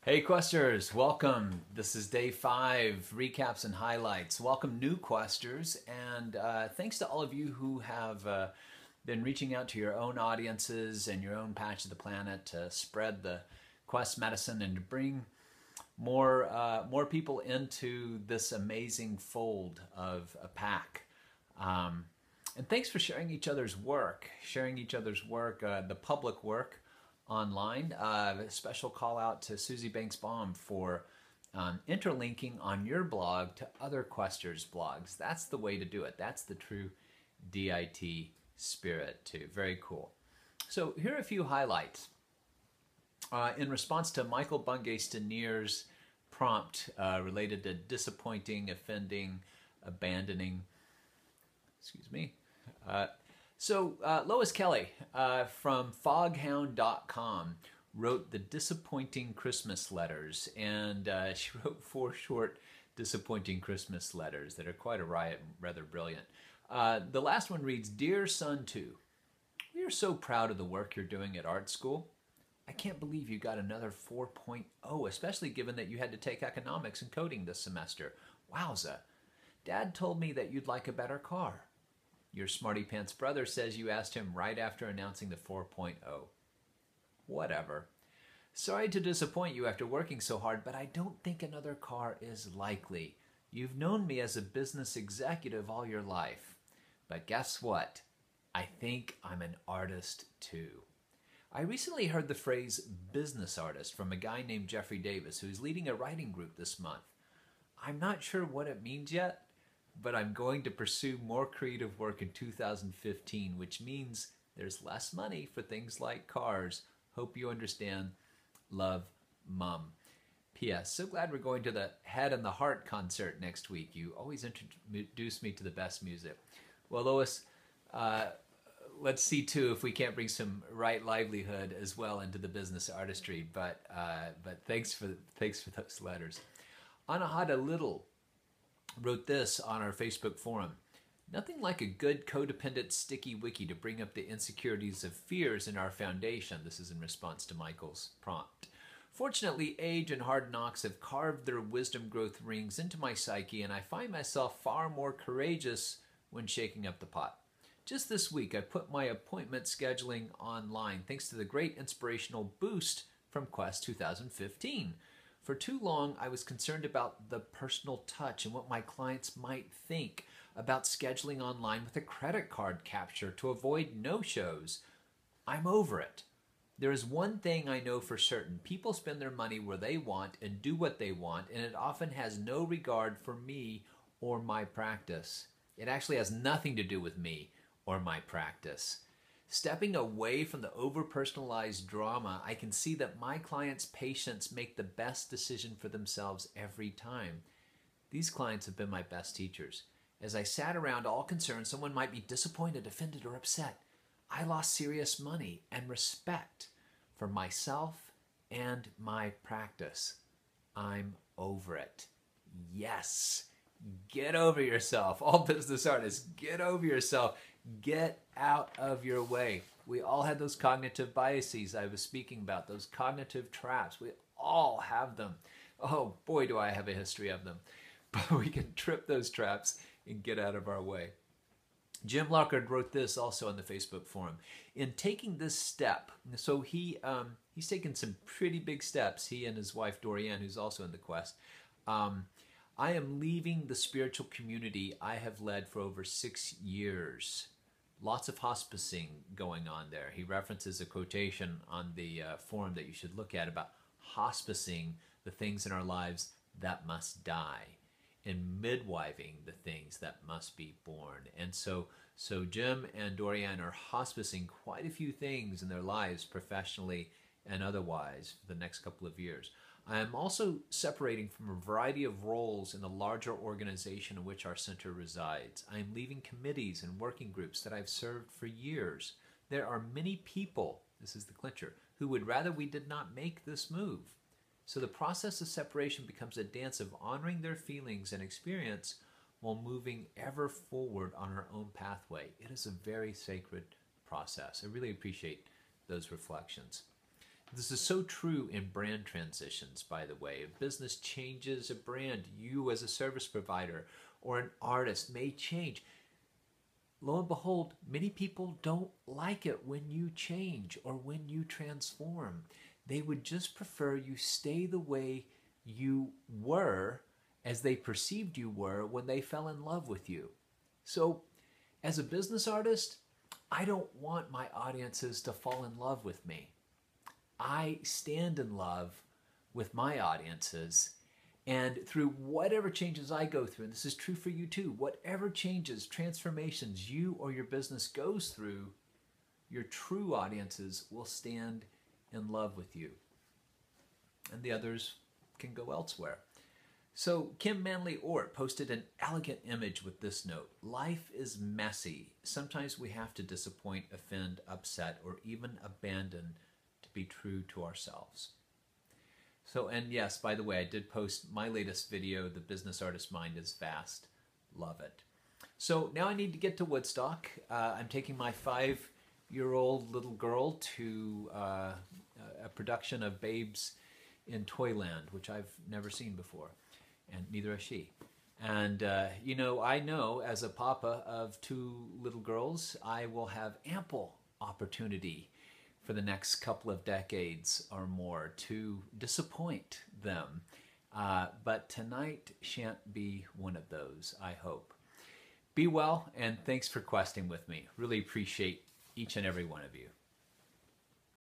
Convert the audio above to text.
Hey Questers, welcome. This is day 5, recaps and highlights. Welcome new Questers, and thanks to all of you who have been reaching out to your own audiences and your own patch of the planet to spread the Quest medicine and to bring more people into this amazing fold of a pack. And thanks for sharing each other's work, the public work online. A special call out to Susie Banks-Baum for interlinking on your blog to other Questers' blogs. That's the way to do it. That's the true DIT spirit too. Very cool. So here are a few highlights. In response to Michael Bungay-Stinier's prompt related to disappointing, offending, abandoning, Lois Kelly from foghound.com wrote the disappointing Christmas letters, and she wrote 4 short disappointing Christmas letters that are quite a riot and rather brilliant. The last one reads, Dear Son 2, we are so proud of the work you're doing at art school. I can't believe you got another 4.0, especially given that you had to take economics and coding this semester. Wowza. Dad told me that you'd like a better car. Your smarty pants brother says you asked him right after announcing the 4.0. Whatever. Sorry to disappoint you after working so hard, but I don't think another car is likely. You've known me as a business executive all your life. But guess what? I think I'm an artist too. I recently heard the phrase business artist from a guy named Jeffrey Davis who's leading a writing group this month. I'm not sure what it means yet, but I'm going to pursue more creative work in 2015, which means there's less money for things like cars. Hope you understand. Love, Mum. P.S. So glad we're going to the Head and the Heart concert next week. You always introduce me to the best music. Well, Lois, let's see too if we can't bring some right livelihood as well into the business artistry. But thanks for those letters. Anahata Little wrote this on our Facebook forum. Nothing like a good codependent sticky wiki to bring up the insecurities of fears in our foundation. This is in response to Michael's prompt. Fortunately, age and hard knocks have carved their wisdom growth rings into my psyche, and I find myself far more courageous when shaking up the pot. Just this week, I put my appointment scheduling online thanks to the great inspirational boost from Quest 2015. For too long, I was concerned about the personal touch and what my clients might think about scheduling online with a credit card capture to avoid no-shows. I'm over it. There is one thing I know for certain. People spend their money where they want and do what they want, and it often has no regard for me or my practice. It actually has nothing to do with me or my practice. Stepping away from the over-personalized drama, I can see that my clients' patients make the best decision for themselves every time. These clients have been my best teachers. As I sat around all concerned, someone might be disappointed, offended, or upset. I lost serious money and respect for myself and my practice. I'm over it. Yes. Get over yourself. All business artists, get over yourself. Get out of your way. We all had those cognitive biases I was speaking about, those cognitive traps. We all have them. Oh boy, do I have a history of them. But we can trip those traps and get out of our way. Jim Lockhart wrote this also on the Facebook forum. In taking this step, so he's taken some pretty big steps, he and his wife Dorianne, who's also in the Quest. I am leaving the spiritual community I have led for over 6 years. Lots of hospicing going on there. He references a quotation on the forum that you should look at about hospicing the things in our lives that must die and midwiving the things that must be born. And so Jim and Dorianne are hospicing quite a few things in their lives, professionally and otherwise, for the next couple of years. I am also separating from a variety of roles in the larger organization in which our center resides. I am leaving committees and working groups that I've served for years. There are many people, this is the clincher, who would rather we did not make this move. So the process of separation becomes a dance of honoring their feelings and experience while moving ever forward on our own pathway. It is a very sacred process. I really appreciate those reflections. This is so true in brand transitions, by the way. If business changes a brand, you as a service provider or an artist may change. Lo and behold, many people don't like it when you change or when you transform. They would just prefer you stay the way you were, as they perceived you were when they fell in love with you. So, as a business artist, I don't want my audiences to fall in love with me. I stand in love with my audiences, and through whatever changes I go through, and this is true for you too, whatever changes, transformations you or your business goes through, your true audiences will stand in love with you. And the others can go elsewhere. So Kim Manley Ort posted an elegant image with this note: life is messy. Sometimes we have to disappoint, offend, upset, or even abandon to be true to ourselves. So, and yes, by the way, I did post my latest video, The Business Artist Mind is Vast. Love it. So now I need to get to Woodstock. I'm taking my 5-year-old little girl to a production of Babes in Toyland, which I've never seen before, and neither has she. And, you know, I know as a papa of 2 little girls, I will have ample opportunity for the next couple of decades or more to disappoint them. But tonight shan't be one of those, I hope. Be well, and thanks for questing with me. Really appreciate each and every one of you.